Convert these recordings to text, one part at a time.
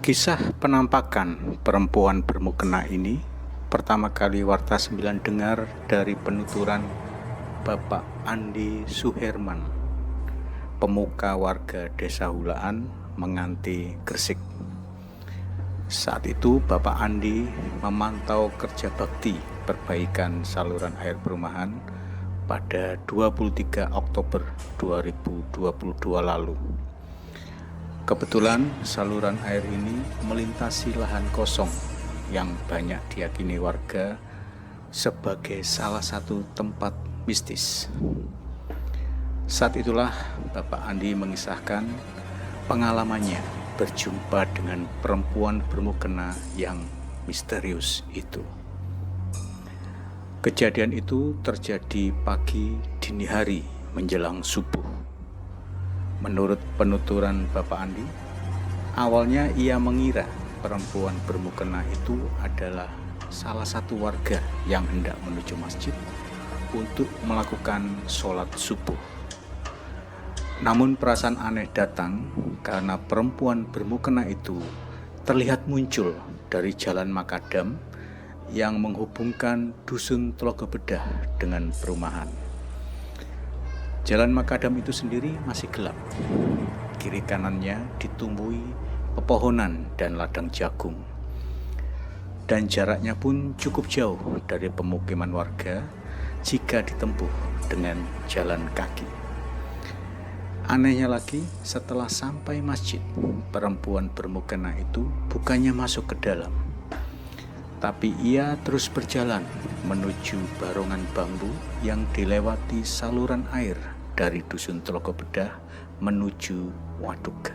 Kisah penampakan perempuan bermukena ini pertama kali Warta 9 dengar dari penuturan Bapak Andi Suherman, pemuka warga Desa Hulaan, Menganti, Gresik. Saat itu Bapak Andi memantau kerja bakti perbaikan saluran air perumahan pada 23 Oktober 2022 lalu. Kebetulan saluran air ini melintasi lahan kosong yang banyak diyakini warga sebagai salah satu tempat mistis. Saat itulah Bapak Andi mengisahkan pengalamannya berjumpa dengan perempuan bermukena yang misterius itu. Kejadian itu terjadi pagi dini hari menjelang subuh. Menurut penuturan Bapak Andi, awalnya ia mengira perempuan bermukena itu adalah salah satu warga yang hendak menuju masjid untuk melakukan sholat subuh. Namun perasaan aneh datang karena perempuan bermukena itu terlihat muncul dari jalan makadam yang menghubungkan dusun Telaga Bedah dengan perumahan. Jalan makadam itu sendiri masih gelap. Kiri kanannya ditumbuhi pepohonan dan ladang jagung. Dan jaraknya pun cukup jauh dari pemukiman warga jika ditempuh dengan jalan kaki. Anehnya lagi, setelah sampai masjid, perempuan bermukena itu bukannya masuk ke dalam, tapi ia terus berjalan menuju barongan bambu yang dilewati saluran air dari dusun Telaga Bedah menuju waduk.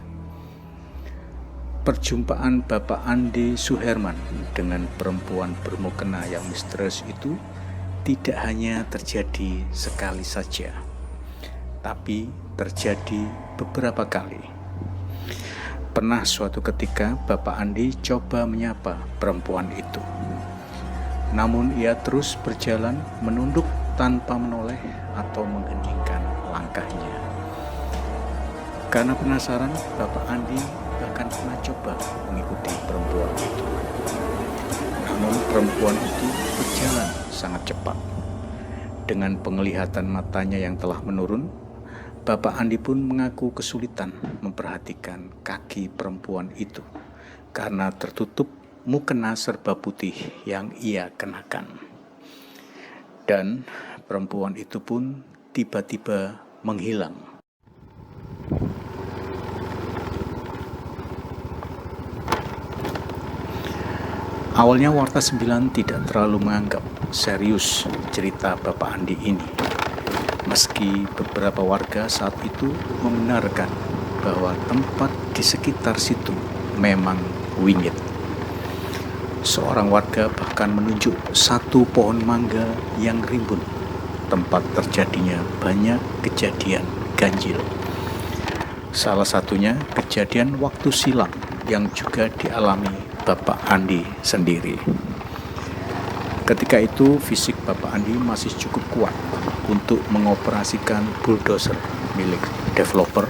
Perjumpaan Bapak Andi Suherman dengan perempuan bermukena yang misterius itu tidak hanya terjadi sekali saja, tapi terjadi beberapa kali. Pernah suatu ketika Bapak Andi coba menyapa perempuan itu. Namun ia terus berjalan menunduk tanpa menoleh atau mengheningkan langkahnya. Karena penasaran, Bapak Andi bahkan pernah coba mengikuti perempuan itu. Namun perempuan itu berjalan sangat cepat. Dengan penglihatan matanya yang telah menurun, Bapak Andi pun mengaku kesulitan memperhatikan kaki perempuan itu karena tertutup mukena serba putih yang ia kenakan. Dan perempuan itu pun tiba-tiba menghilang. Awalnya Warta 9 tidak terlalu menganggap serius cerita Bapak Andi ini. Meski beberapa warga saat itu membenarkan bahwa tempat di sekitar situ memang wingit. Seorang warga bahkan menunjuk satu pohon mangga yang rimbun, tempat terjadinya banyak kejadian ganjil. Salah satunya kejadian waktu silam yang juga dialami Bapak Andi sendiri. Ketika itu fisik Bapak Andi masih cukup kuat untuk mengoperasikan bulldozer milik developer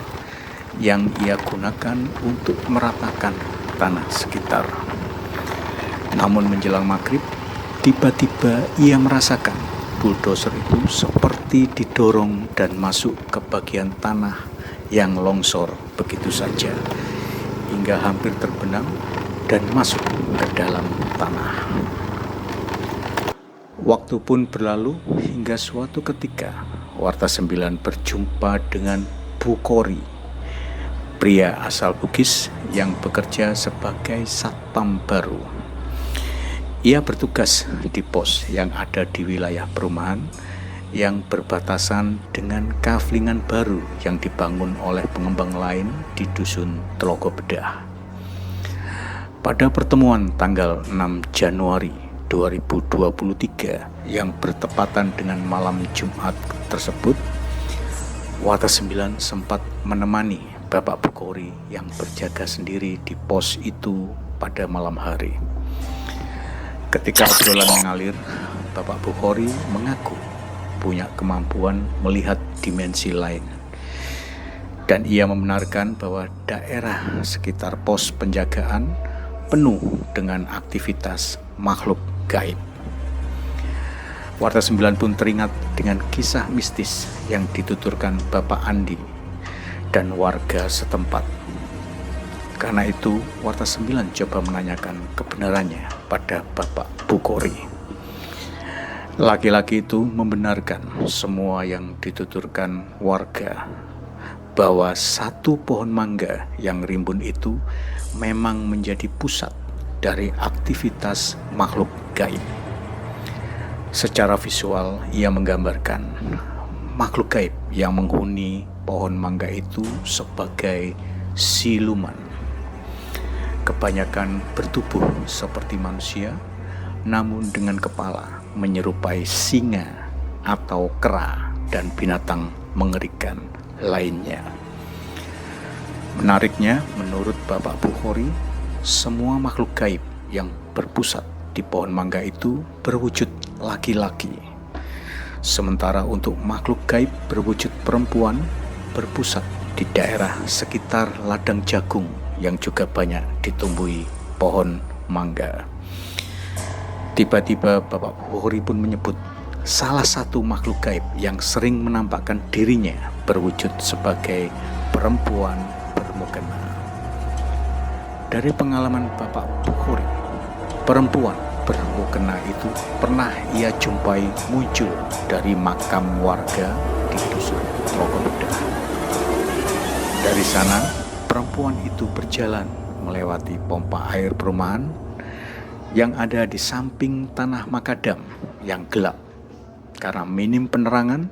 yang ia gunakan untuk meratakan tanah sekitar. Namun menjelang maghrib, tiba-tiba ia merasakan bulldozer itu seperti didorong dan masuk ke bagian tanah yang longsor begitu saja, hingga hampir terbenam dan masuk ke dalam tanah. Waktu pun berlalu hingga suatu ketika Warta 9 berjumpa dengan Bu Kori, pria asal Bugis yang bekerja sebagai satpam baru. Ia bertugas di pos yang ada di wilayah perumahan yang berbatasan dengan kaflingan baru yang dibangun oleh pengembang lain di dusun Telaga Bedah. Pada pertemuan tanggal 6 Januari 2023 yang bertepatan dengan malam Jumat tersebut, Warta 9 sempat menemani Bapak Bukhori yang berjaga sendiri di pos itu pada malam hari. Ketika obrolan mengalir, Bapak Bukhori mengaku punya kemampuan melihat dimensi lain. Dan ia membenarkan bahwa daerah sekitar pos penjagaan penuh dengan aktivitas makhluk gaib. Warta 9 pun teringat dengan kisah mistis yang dituturkan Bapak Andi dan warga setempat. Karena itu, Warta 9 coba menanyakan kebenarannya pada Bapak Bukhori. Laki-laki itu membenarkan semua yang dituturkan warga, bahwa satu pohon mangga yang rimbun itu memang menjadi pusat dari aktivitas makhluk gaib. Secara visual, ia menggambarkan makhluk gaib yang menghuni pohon mangga itu sebagai siluman. Kebanyakan bertubuh seperti manusia, namun dengan kepala menyerupai singa atau kera dan binatang mengerikan lainnya. Menariknya, menurut Bapak Bukhori, semua makhluk gaib yang berpusat di pohon mangga itu berwujud laki-laki. Sementara untuk makhluk gaib berwujud perempuan berpusat di daerah sekitar ladang jagung yang juga banyak ditumbuhi pohon mangga. Tiba-tiba Bapak Bukhori pun menyebut salah satu makhluk gaib yang sering menampakkan dirinya berwujud sebagai perempuan bermukena. Dari pengalaman Bapak Bukhori, perempuan bermukena itu pernah ia jumpai muncul dari makam warga di dusun Tlogobedah. Dari sana, perempuan itu berjalan melewati pompa air perumahan yang ada di samping tanah makadam yang gelap karena minim penerangan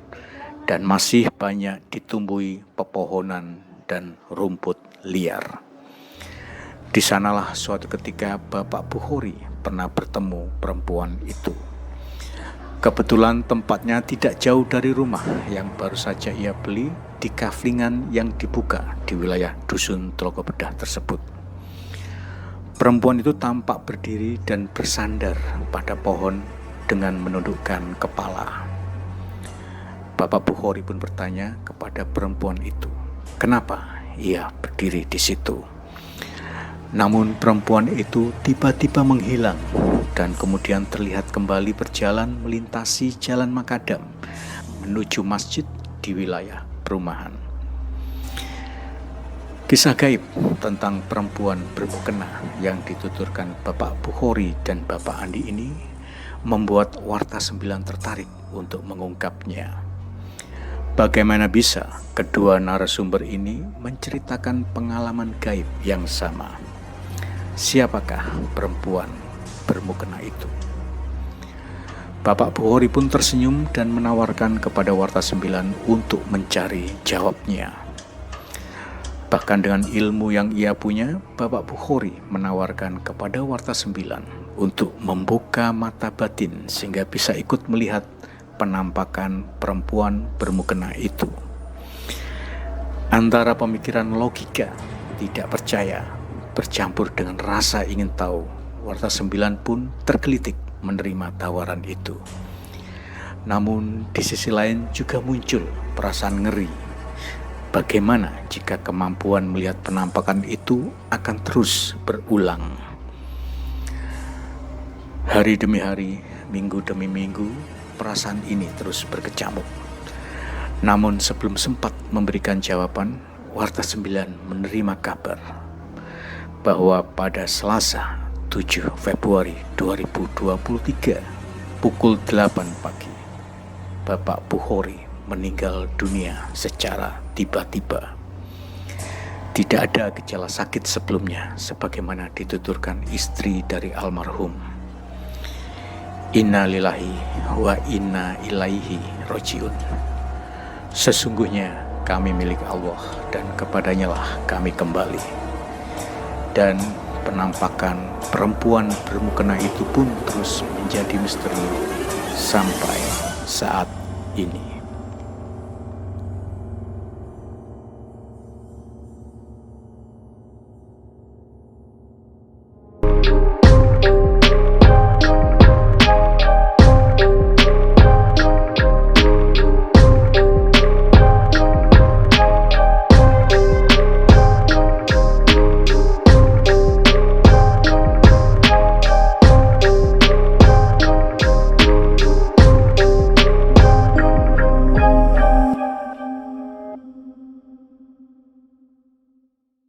dan masih banyak ditumbuhi pepohonan dan rumput liar. Di sanalah suatu ketika Bapak Bukhori pernah bertemu perempuan itu. Kebetulan tempatnya tidak jauh dari rumah yang baru saja ia beli di kaflingan yang dibuka di wilayah dusun Tlogobedah tersebut. Perempuan itu tampak berdiri dan bersandar pada pohon dengan menundukkan kepala. Bapak Bukhori pun bertanya kepada perempuan itu, kenapa ia berdiri di situ? Namun perempuan itu tiba-tiba menghilang dan kemudian terlihat kembali berjalan melintasi jalan makadam menuju masjid di wilayah perumahan. Kisah gaib tentang perempuan bermukena yang dituturkan Bapak Bukhori dan Bapak Andi ini membuat Warta 9 tertarik untuk mengungkapnya. Bagaimana bisa kedua narasumber ini menceritakan pengalaman gaib yang sama? Siapakah perempuan bermukena itu? Bapak Bukhori pun tersenyum dan menawarkan kepada Warta 9 untuk mencari jawabnya. Bahkan dengan ilmu yang ia punya, Bapak Bukhori menawarkan kepada Warta 9 untuk membuka mata batin sehingga bisa ikut melihat penampakan perempuan bermukena itu. Antara pemikiran logika tidak percaya bercampur dengan rasa ingin tahu, Warta 9 pun tergelitik menerima tawaran itu. Namun di sisi lain juga muncul perasaan ngeri. Bagaimana jika kemampuan melihat penampakan itu akan terus berulang? Hari demi hari, minggu demi minggu, perasaan ini terus berkecamuk. Namun sebelum sempat memberikan jawaban, Warta 9 menerima kabar bahwa pada Selasa 7 Februari 2023 pukul 8 pagi, Bapak Bukhori meninggal dunia secara tiba-tiba. Tidak ada gejala sakit sebelumnya sebagaimana dituturkan istri dari almarhum. Inna lillahi wa inna ilaihi rojiun. Sesungguhnya kami milik Allah dan kepadanya lah kami kembali. Dan penampakan perempuan bermukena itu pun terus menjadi misteri sampai saat ini.